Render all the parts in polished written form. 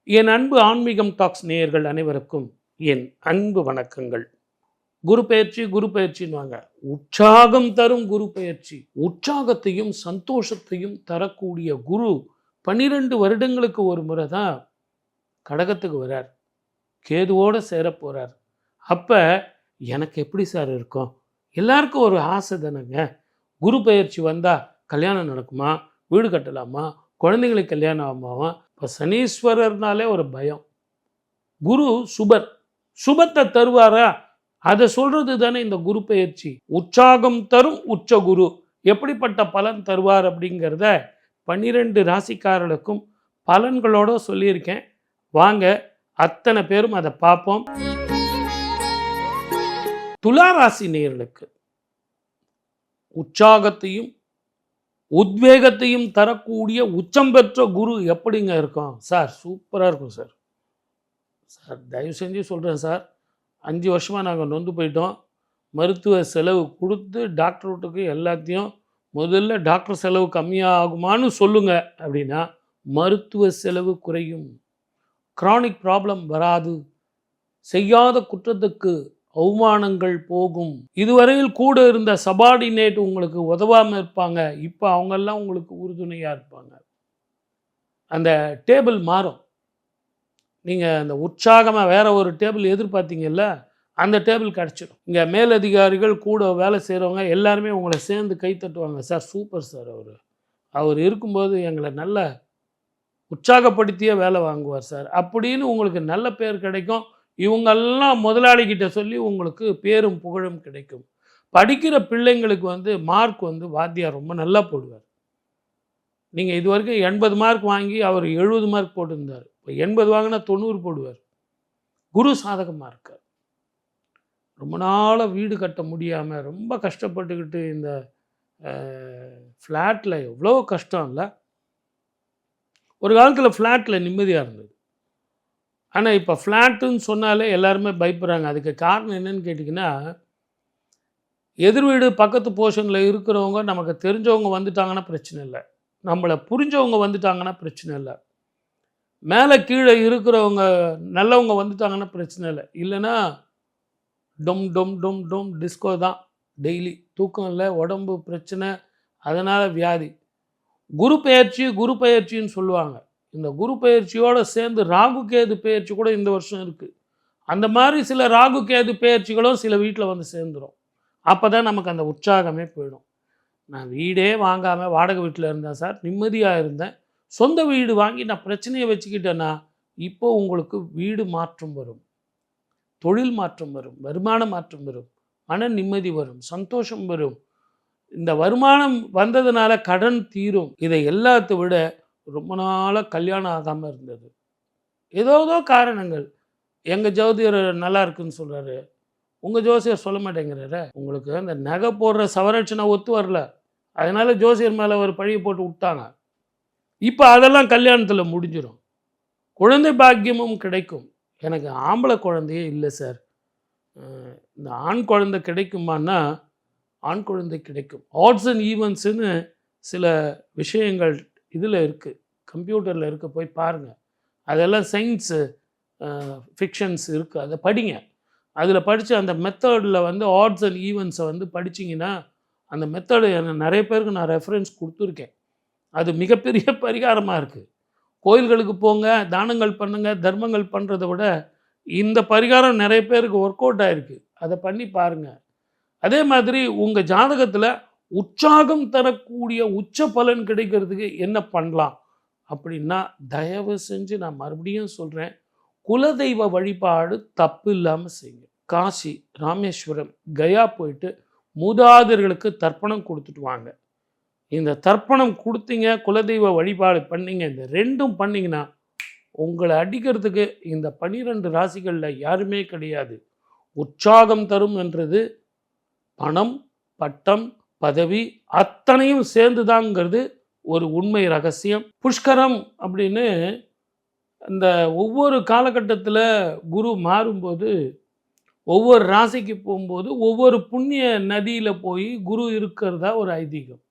என் அன்பு ஆன்மீகம் டாக்ஸ் நேயர்கள் அனைவருக்கும் என் அன்பு வணக்கங்கள். குரு பெயர்ச்சி குரு பெயர்ச்சின்னுவாங்க. உற்சாகம் தரும் குரு பெயர்ச்சி. உற்சாகத்தையும் சந்தோஷத்தையும் தரக்கூடிய குரு 12 வருடங்களுக்கு ஒரு முறை தான் கடகத்துக்கு வரார். கேதுவோட சேரப் போறார். அப்ப எனக்கு எப்படி சார் இருக்கும்? எல்லாருக்கும் ஒரு ஆசை தானங்க. குரு பெயர்ச்சி வந்தா கல்யாணம் நடக்குமா? வீடு கட்டலாமா? குழந்தைங்களுக்கு கல்யாணம் ஆகுமாவா? இப்போ சனீஸ்வரர்னாலே ஒரு பயம். குரு சுபர். சுபத்தை தருவாரா? அதை சொல்றது தானே இந்த குரு பெயர்ச்சி. உற்சாகம் தரும் உச்ச குரு எப்படிப்பட்ட பலன் தருவார் அப்படிங்கிறத 12 ராசிக்காரர்களுக்கும் பலன்களோட சொல்லியிருக்கேன். வாங்க அத்தனை பேரும் அதை பார்ப்போம். துலா ராசி நேயர்களுக்கு உற்சாகத்தையும் உத்வேகத்தையும் தரக்கூடிய உச்சம் பெற்ற குரு எப்படிங்க இருக்கும் சார்? சூப்பராக இருக்கும் சார். சார் தயவு செஞ்சு சொல்கிறேன் சார், 5 வருஷமாக நாங்கள் நொந்து போயிட்டோம். மருத்துவ செலவு கொடுத்து டாக்டர் வீட்டுக்கு எல்லாத்தையும் முதல்ல டாக்டர் செலவு கம்மியாக ஆகுமான்னு சொல்லுங்கள் அப்படின்னா மருத்துவ செலவு குறையும், க்ரானிக் ப்ராப்ளம் வராது, செய்யாத குற்றத்துக்கு அவமானங்கள் போகும். இதுவரையில் கூட இருந்த சபார்டினேட் உங்களுக்கு உதவாமல் இருப்பாங்க, இப்போ அவங்கெல்லாம் உங்களுக்கு உறுதுணையாக இருப்பாங்க. அந்த டேபிள் மாறும். நீங்கள் அந்த உற்சாகமாக வேற ஒரு டேபிள் எதிர்பார்த்தீங்கல்ல, அந்த டேபிள் கிடச்சிடும். இங்கே மேலதிகாரிகள் கூட வேலை செய்கிறவங்க எல்லாருமே உங்களை சேர்ந்து கை தட்டுவாங்க. சார் சூப்பர் சார், அவர் இருக்கும்போது எங்களை நல்ல உற்சாகப்படுத்தியே வேலை வாங்குவார் சார் அப்படின்னு உங்களுக்கு நல்ல பேர் கிடைக்கும். இவங்கெல்லாம் முதலாளிகிட்ட சொல்லி உங்களுக்கு பேரும் புகழும் கிடைக்கும். படிக்கிற பிள்ளைங்களுக்கு மார்க் வாத்தியார் ரொம்ப நல்லா போடுவார். நீங்கள் இது வரைக்கும் 80 மார்க் வாங்கி அவர் 70 மார்க் போட்டிருந்தார். இப்போ 80 வாங்கினா 90 போடுவார். குரு சாதகமாக இருக்கார். ரொம்ப நாளாக வீடு கட்ட முடியாமல் ரொம்ப கஷ்டப்பட்டுக்கிட்டு இந்த ஃப்ளாட்டில் எவ்வளோ கஷ்டம் இல்லை. ஒரு காலத்தில் ஃப்ளாட்டில் நிம்மதியாக இருந்தது. ஆனால் இப்போ ஃப்ளாட்டுன்னு சொன்னாலே எல்லாருமே பயப்படுறாங்க. அதுக்கு காரணம் என்னன்னு கேட்டிங்கன்னா, எதிர் வீடு பக்கத்து போர்ஷனில் இருக்கிறவங்க நமக்கு தெரிஞ்சவங்க வந்துட்டாங்கன்னா பிரச்சனை இல்லை, நம்மளை புரிஞ்சவங்க வந்துட்டாங்கன்னா பிரச்சனை இல்லை, மேலே கீழே இருக்கிறவங்க நல்லவங்க வந்துட்டாங்கன்னா பிரச்சனை இல்லை. இல்லைன்னா டொம் டொம் டொம் டொம் டிஸ்கோ தான். டெய்லி தூக்கம் இல்லை, உடம்பு பிரச்சனை, அதனால் வியாதி. குரு பெயர்ச்சின்னு சொல்லுவாங்க. இந்த குரு பெயர்ச்சியோடு சேர்ந்து ராகு கேது பெயர்ச்சி கூட இந்த வருஷம் இருக்குது. அந்த மாதிரி சில ராகு கேது பெயர்ச்சிகளும் சில வீட்டில் வந்து சேர்ந்துடும். அப்போ தான் நமக்கு அந்த உற்சாகமே போயிடும். நான் வீடே வாங்காமல் வாடகை வீட்டில் இருந்தேன் சார், நிம்மதியாக இருந்தேன். சொந்த வீடு வாங்கி நான் பிரச்சனையை வச்சுக்கிட்டேன்னா இப்போது உங்களுக்கு வீடு மாற்றம் வரும், தொழில் மாற்றம் வரும், வருமான மாற்றம் வரும், மன நிம்மதி வரும், சந்தோஷம் வரும். இந்த வருமானம் வந்ததுனால கடன் தீரும். இதை எல்லாத்தை விட ரொம்ப நாளாக கல்யாணம் ஆகாமல் இருந்தது, ஏதோ காரணங்கள். எங்கள் ஜோதியர் நல்லா இருக்குன்னு சொல்கிறாரு, உங்கள் ஜோசியர் சொல்ல மாட்டேங்கிறாரு. உங்களுக்கு அந்த நகை போடுற சவரட்சணை ஒத்து வரல, அதனால் ஜோசியர் மேலே ஒரு பழியை போட்டு விட்டாங்க. இப்போ அதெல்லாம் கல்யாணத்தில் முடிஞ்சிடும். குழந்தை பாக்கியமும் கிடைக்கும். எனக்கு ஆம்பளை குழந்தையே இல்லை சார், இந்த ஆண் குழந்தை கிடைக்குமான்னா ஆண் குழந்தை கிடைக்கும். ஆட்ஸ் அண்ட் ஈவெண்ட்ஸுன்னு சில விஷயங்கள் இதில் இருக்குது, கம்ப்யூட்டரில் இருக்குது, போய் பாருங்கள். அதெல்லாம் சயின்ஸு ஃபிக்ஷன்ஸ் இருக்குது, அதை படிங்க. அதில் படித்து அந்த மெத்தடில் ஆட்ஸ் அண்ட் ஈவெண்ட்ஸை படிச்சிங்கன்னா அந்த மெத்தடு நிறைய பேருக்கு நான் ரெஃபரன்ஸ் கொடுத்துருக்கேன். அது மிகப்பெரிய பரிகாரமாக இருக்குது. கோயில்களுக்கு போங்க, தானங்கள் பண்ணுங்கள், தர்மங்கள் பண்ணுறதை விட இந்த பரிகாரம் நிறைய பேருக்கு ஒர்க் அவுட் ஆகிருக்கு. அதை பண்ணி பாருங்கள். அதே மாதிரி உங்கள் ஜாதகத்தில் உற்சாகம் தரக்கூடிய உச்ச பலன் கிடைக்கிறதுக்கு என்ன பண்ணலாம் அப்படின்னா, தயவு செஞ்சு நான் மறுபடியும் சொல்கிறேன், குலதெய்வ வழிபாடு தப்பு இல்லாமல் செய்யுங்க. காசி, ராமேஸ்வரம், கயா போயிட்டு மூதாதையர்களுக்கு தர்ப்பணம் கொடுத்துட்டு வாங்க. இந்த தர்ப்பணம் கொடுத்தீங்க, குலதெய்வ வழிபாடு பண்ணிங்க, இந்த ரெண்டும் பண்ணிங்கன்னா உங்களை அடிக்கிறதுக்கு இந்த 12 ராசிகளில் யாருமே கிடையாது. உற்சாகம் தரும் என்றது பணம், பட்டம், பதவி அத்தனையும் சேர்ந்துதாங்கிறது ஒரு உண்மை ரகசியம். புஷ்கரம் அப்படின்னு இந்த ஒவ்வொரு காலகட்டத்தில் குரு மாறும்போது ஒவ்வொரு ராசிக்கு போகும்போது ஒவ்வொரு புண்ணிய நதியில் போய் குரு இருக்கிறதா ஒரு ஐதீகம்.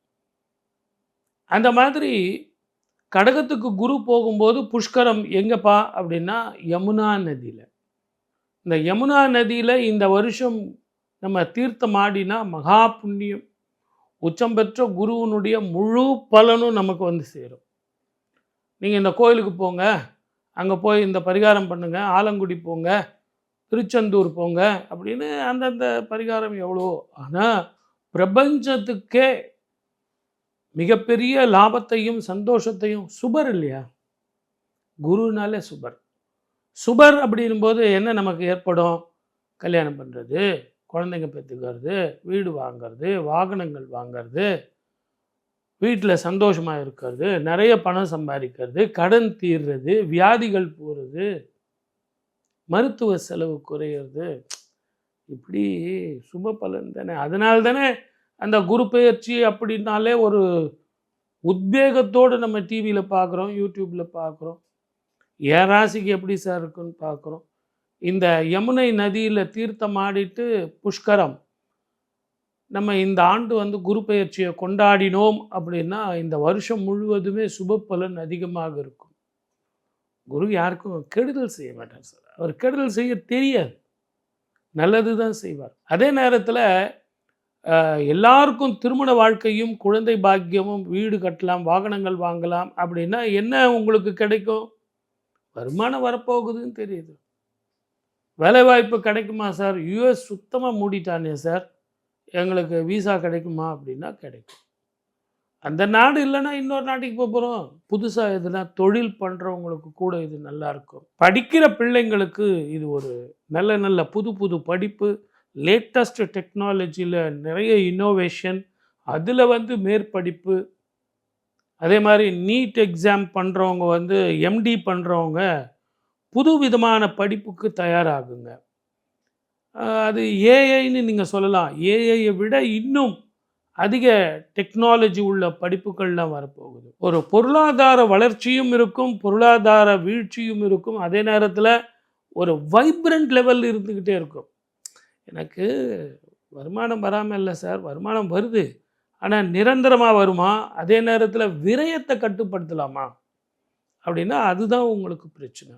அந்த மாதிரி கடகத்துக்கு குரு போகும்போது புஷ்கரம் எங்கேப்பா அப்படின்னா யமுனா நதியில். இந்த யமுனா நதியில் இந்த வருஷம் நம்ம தீர்த்தம் ஆடினா மகா புண்ணியம். உச்சம் பெற்ற குருவினுடைய முழு பலனும் நமக்கு வந்து சேரும். நீங்கள் இந்த கோயிலுக்கு போங்க, அங்கே போய் இந்த பரிகாரம் பண்ணுங்க, ஆலங்குடி போங்க, திருச்செந்தூர் போங்க அப்படின்னு அந்தந்த பரிகாரம் எவ்வளோ. ஆனால் பிரபஞ்சத்துக்கே மிகப்பெரிய லாபத்தையும் சந்தோஷத்தையும் சுபர் இல்லையா, குருனாலே சுபர். சுபர் அப்படின்போது என்ன நமக்கு ஏற்படும்? கல்யாணம் பண்ணுறது, குழந்தைங்க பெற்றுக்கிறது, வீடு வாங்கிறது, வாகனங்கள் வாங்கிறது, வீட்டில் சந்தோஷமாக இருக்கிறது, நிறைய பணம் சம்பாதிக்கிறது, கடன் தீர்றது, வியாதிகள் போகிறது, மருத்துவ செலவு குறையிறது. இப்படி சுப பலன் தானே. அதனால தானே அந்த குரு பெயர்ச்சி அப்படின்னாலே ஒரு உத்வேகத்தோடு நம்ம டிவியில் பார்க்குறோம், யூடியூப்பில் பார்க்குறோம். என் ராசிக்கு எப்படி சார் இருக்குன்னு பார்க்குறோம். இந்த யமுனை நதியில் தீர்த்தம் ஆடிட்டு புஷ்கரம் நம்ம இந்த ஆண்டு வந்து குரு பெயர்ச்சியை கொண்டாடினோம் அப்படின்னா இந்த வருஷம் முழுவதுமே சுப பலன் அதிகமாக இருக்கும். குரு யாருக்கும் கெடுதல் செய்ய மாட்டார் சார். அவர் கெடுதல் செய்ய தெரியாது, நல்லது தான் செய்வார். அதே நேரத்தில் எல்லாருக்கும் திருமண வாழ்க்கையும் குழந்தை பாக்கியமும் வீடு கட்டலாம், வாகனங்கள் வாங்கலாம் அப்படின்னா என்ன உங்களுக்கு கிடைக்கும்? வருமானம் வரப்போகுதுன்னு தெரியுது. வேலைவாய்ப்பு கிடைக்குமா சார்? யூஎஸ் சுத்தமாக மூடிட்டானே சார், எங்களுக்கு விசா கிடைக்குமா அப்படின்னா கிடைக்கும். அந்த நாடு இல்லைன்னா இன்னொரு நாட்டுக்கு போகிறோம். புதுசாக எதுனா தொழில் பண்ணுறவங்களுக்கு கூட இது நல்லாயிருக்கும். படிக்கிற பிள்ளைங்களுக்கு இது ஒரு நல்ல நல்ல புது புது படிப்பு, லேட்டஸ்ட் டெக்னாலஜியில் நிறைய இன்னோவேஷன், அதில் வந்து மேற்படிப்பு. அதே மாதிரி நீட் எக்ஸாம் பண்ணுறவங்க வந்து எம்டி பண்ணுறவங்க புது விதமான படிப்புக்கு தயாராகுங்க. அது ஏஐன்னு நீங்கள் சொல்லலாம். ஏஐயை விட இன்னும் அதிக டெக்னாலஜி உள்ள படிப்புகள்லாம் வரப்போகுது. ஒரு பொருளாதார வளர்ச்சியும் இருக்கும், பொருளாதார வீழ்ச்சியும் இருக்கும். அதே நேரத்தில் ஒரு வைப்ரண்ட் லெவல் இருந்துக்கிட்டே இருக்கும். எனக்கு வருமானம் வராமல் இல்லை சார், வருமானம் வருது, ஆனால் நிரந்தரமாக வருமா? அதே நேரத்தில் விரயத்தை கட்டுப்படுத்தலாமா அப்படின்னா அதுதான் உங்களுக்கு பிரச்சனை.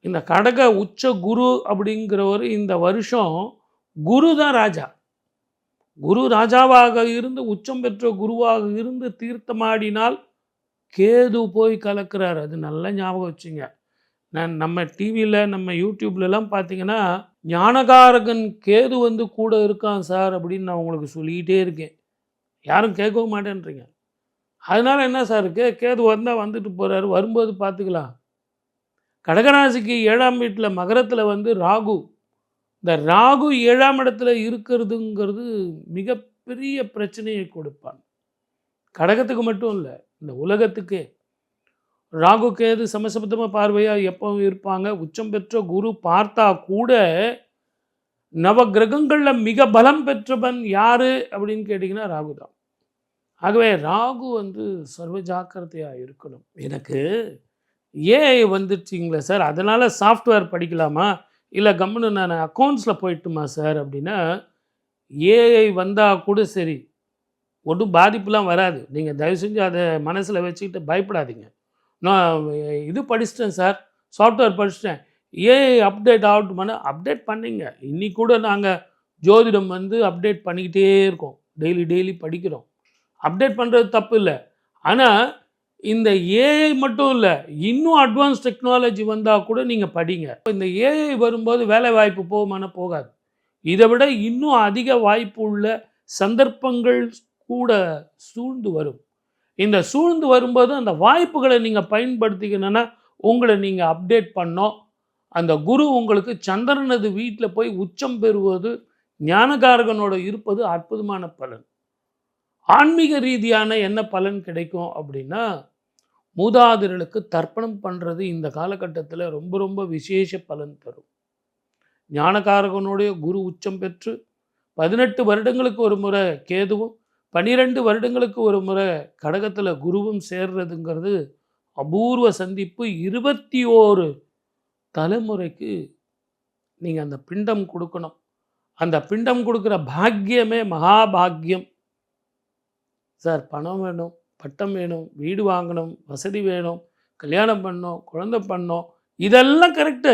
இந்த கடக உச்ச குரு அப்படிங்கிறவர் இந்த வருஷம் குரு தான் ராஜா. குரு ராஜாவாக இருந்து உச்சம் பெற்ற குருவாக இருந்து தீர்த்தமாடினால் கேது போய் கலக்கிறார். அது நல்லா ஞாபகம் வச்சுங்க. நம்ம டிவியில் நம்ம யூடியூப்லலாம் பார்த்தீங்கன்னா ஞானகாரகன் கேது வந்து கூட இருக்கான் சார் அப்படின்னு நான் உங்களுக்கு சொல்லிக்கிட்டே இருக்கேன். யாரும் கேட்கவும் மாட்டேன்றீங்க. அதனால் என்ன சார் இருக்குது, கேது வந்தால் வந்துட்டு போகிறாரு, வரும்போது பார்த்துக்கலாம். கடகராசிக்கு 7ஆம் வீட்டில் மகரத்தில் வந்து ராகு. இந்த ராகு 7ஆம் இடத்துல இருக்கிறதுங்கிறது மிகப்பெரிய பிரச்சனையை கொடுப்பான். கடகத்துக்கு மட்டும் இல்லை, இந்த உலகத்துக்கே. ராகு கேது சமசப்தமாக பார்வையாக எப்பவும் இருப்பாங்க. உச்சம் பெற்ற குரு பார்த்தா கூட நவ கிரகங்களில் மிக பலம் பெற்றவன் யார் அப்படின்னு கேட்டிங்கன்னா ராகு தான். ஆகவே ராகு வந்து சர்வ ஜாக்கிரதையாக இருக்கணும். எனக்கு ஏஐ வந்துடுச்சிங்களே சார், அதனால் சாஃப்ட்வேர் படிக்கலாமா, இல்லை கம்முன்னு நான் அக்கௌண்ட்ஸில் போயிட்டுமா சார் அப்படின்னா, ஏஐ வந்தால் கூட சரி, ஒன்றும் பாதிப்புலாம் வராது. நீங்கள் தயவு செஞ்சு அதை மனசில் வச்சுக்கிட்டு பயப்படாதீங்க. நான் இது படிச்சிட்டேன் சார், சாஃப்ட்வேர் படிச்சிட்டேன், ஏஐ அப்டேட் ஆகட்டுமானா அப்டேட் பண்ணிங்க. இன்னைக்கு கூட நாங்கள் ஜோதிடம் வந்து அப்டேட் பண்ணிக்கிட்டே இருக்கோம், டெய்லி படிக்கிறோம். அப்டேட் பண்ணுறது தப்பு இல்லை. ஆனால் இந்த ஏஐ மட்டும் இல்லை, இன்னும் அட்வான்ஸ் டெக்னாலஜி வந்தால் கூட நீங்கள் படிங்க. இந்த ஏஐ வரும்போது வேலை வாய்ப்பு போகுமானா போகாது. இதை விட இன்னும் அதிக வாய்ப்பு உள்ள சந்தர்ப்பங்கள் கூட சூழ்ந்து வரும். இந்த சூழ்ந்து வரும்போது அந்த வாய்ப்புகளை நீங்கள் பயன்படுத்திக்கணுன்னா உங்களை நீங்கள் அப்டேட் பண்ணோம். அந்த குரு உங்களுக்கு சந்திரனது வீட்டில் போய் உச்சம் பெறுவது, ஞானகாரகனோட இருப்பது அற்புதமான பலன். ஆன்மீக ரீதியான என்ன பலன் கிடைக்கும் அப்படின்னா, மூதாதையர்களுக்கு தர்ப்பணம் பண்ணுறது இந்த காலகட்டத்தில் ரொம்ப ரொம்ப விசேஷ பலன் தரும். ஞானகாரகனுடைய குரு உச்சம் பெற்று 18 வருடங்களுக்கு ஒரு முறை கேதுவும் 12 வருடங்களுக்கு ஒரு முறை கடகத்தில் குருவும் சேர்றதுங்கிறது அபூர்வ சந்திப்பு. 21 தலைமுறைக்கு நீங்கள் அந்த பிண்டம் கொடுக்கணும். அந்த பிண்டம் கொடுக்குற பாக்கியமே மகாபாக்கியம் சார். பணம் வேணும், பட்டம் வேணும், வீடு வாங்கணும், வசதி வேணும், கல்யாணம் பண்ணணும், குழந்தை பண்ணணும், இதெல்லாம் கரெக்டு.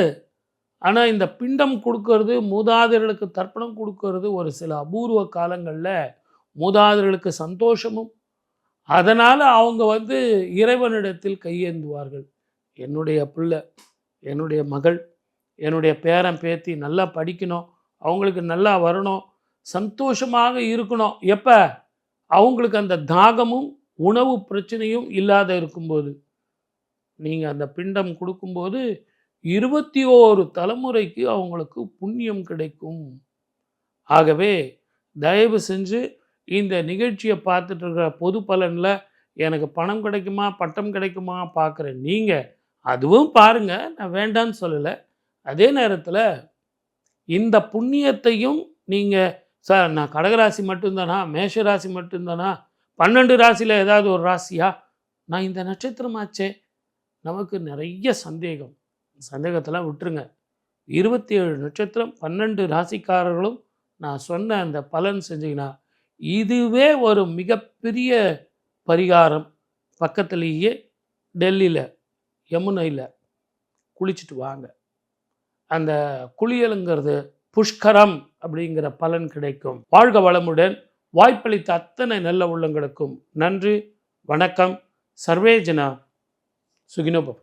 ஆனால் இந்த பிண்டம் கொடுக்கறது, மூதாதையர்களுக்கு தர்ப்பணம் கொடுக்கறது ஒரு சில அபூர்வ காலங்களில் மூதாதையர்களுக்கு சந்தோஷமும், அதனால் அவங்க இறைவனிடத்தில் கையேந்துவார்கள். என்னுடைய பிள்ளை, என்னுடைய மகள், என்னுடைய பேரன் பேத்தி நல்லா படிக்கணும், அவங்களுக்கு நல்லா வரணும், சந்தோஷமாக இருக்கணும். எப்போ? அவங்களுக்கு அந்த தாகமும் உணவு பிரச்சனையும் இல்லாத இருக்கும்போது. நீங்கள் அந்த பிண்டம் கொடுக்கும்போது 21 தலைமுறைக்கு அவங்களுக்கு புண்ணியம் கிடைக்கும். ஆகவே தயவு செஞ்சு இந்த நிகழ்ச்சியை பார்த்துட்டு இருக்கிற பொது பலனில் எனக்கு பணம் கிடைக்குமா, பட்டம் கிடைக்குமா பார்க்குற நீங்கள் அதுவும் பாருங்கள், நான் வேண்டான்னு சொல்லலை. அதே நேரத்தில் இந்த புண்ணியத்தையும் நீங்கள், சார் நான் கடகராசி மட்டும்தானா, மேஷ ராசி மட்டும்தானா, 12 ராசியில் ஏதாவது ஒரு ராசியா, நான் இந்த நட்சத்திரமாச்சே, நமக்கு நிறைய சந்தேகம். சந்தேகத்தெல்லாம் விட்டுருங்க. 27 நட்சத்திரம் 12 ராசிக்காரர்களும் நான் சொன்ன அந்த பலன் செஞ்சீங்கன்னா இதுவே ஒரு மிகப்பெரிய பரிகாரம். பக்கத்துலேயே டெல்லியில் யமுனையில் குளிச்சுட்டு வாங்க. அந்த குளியலுங்கிறது புஷ்கரம் அப்படிங்கிற பலன் கிடைக்கும். வாழ்க வளமுடன். வாய்ப்பளித்த அத்தனை நல்ல உள்ளங்களுக்கும் நன்றி, வணக்கம். சர்வே ஜனா சுகினோ பவந்து.